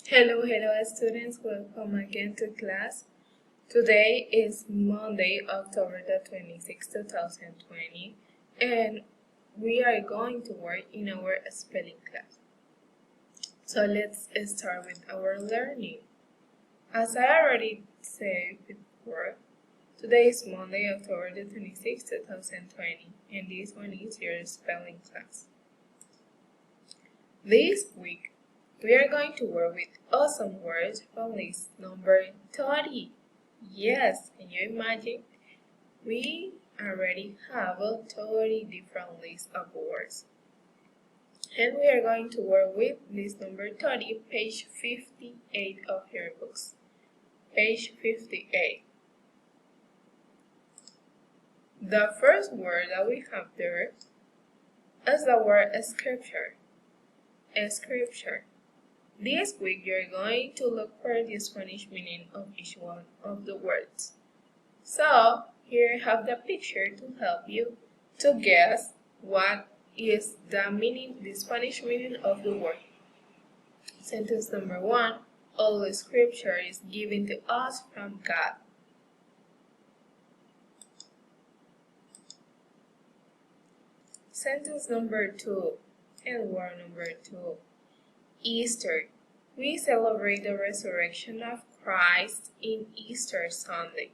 Hello students, welcome again to class. Today is Monday, October the 26th, 2020, and we are going to work in our spelling class. So let's start with our learning. As I already said before, today is Monday, October the 26th, 2020, and this one is your spelling class. This week, we are going to work with awesome words from list number 30. Yes, can you imagine? We already have a 30 different list of words. And we are going to work with list number 30, page 58 of your books. Page 58. The first word that we have there is the word scripture. Scripture. This week, you're going to look for the Spanish meaning of each one of the words. So, here I have the picture to help you to guess what is the Spanish meaning of the word. Sentence number 1, all scripture is given to us from God. Sentence number 2, and word number 2. Easter. We celebrate the resurrection of Christ in Easter Sunday.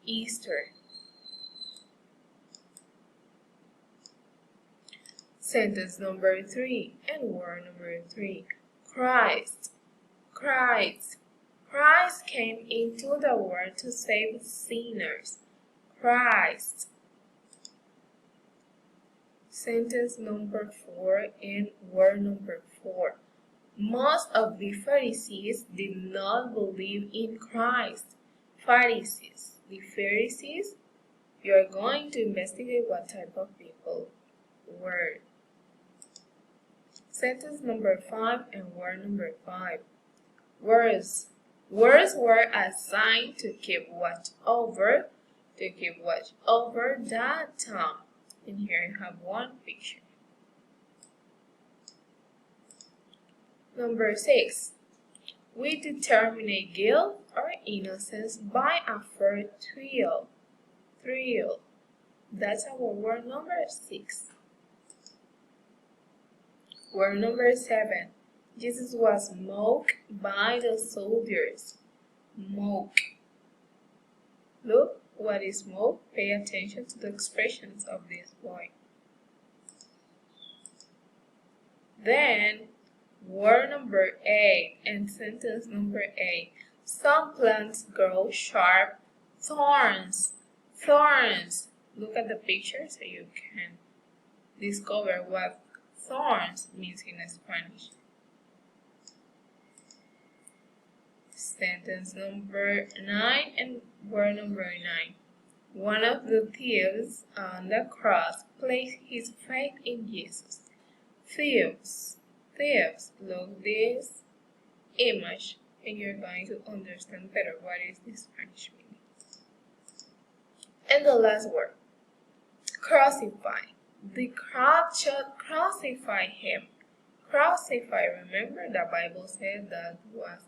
Easter. Sentence number 3 and word number 3. Christ. Christ. Christ came into the world to save sinners. Christ. Sentence number 4 and word number 4. Most of the Pharisees did not believe in Christ. Pharisees. The Pharisees, you are going to investigate what type of people were. Sentence number 5 and word number 5. Words. Words were assigned to keep watch over that town. And here you have one picture. Number 6. We determine guilt or innocence by a third trial. That's our word number 6. Word number 7. Jesus was mocked by the soldiers. Mock. Look what is mock. Pay attention to the expressions of this point. Then, word number 8 and sentence number 8. Some plants grow sharp thorns. Thorns. Look at the picture so you can discover what thorns means in Spanish. Sentence number 9 and word number 9. One of the thieves on the cross placed his faith in Jesus. Thieves. Look this image and you're going to understand better what is the Spanish meaning. And the last word, crucify. The crowd should crucify him. Crucify, remember the Bible said that was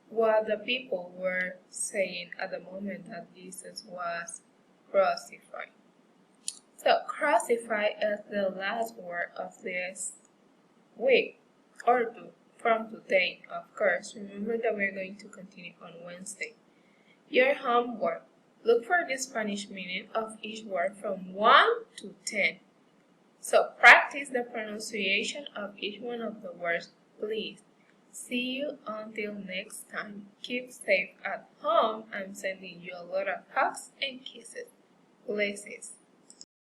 what the people were saying at the moment that Jesus was crucified. So crucify is the last word of this week or from today, of course. Remember that we're going to continue on Wednesday. Your homework. Look for the Spanish meaning of each word from 1 to 10. So practice the pronunciation of each one of the words, please. See you until next time. Keep safe at home. I'm sending you a lot of hugs and kisses. Blessings.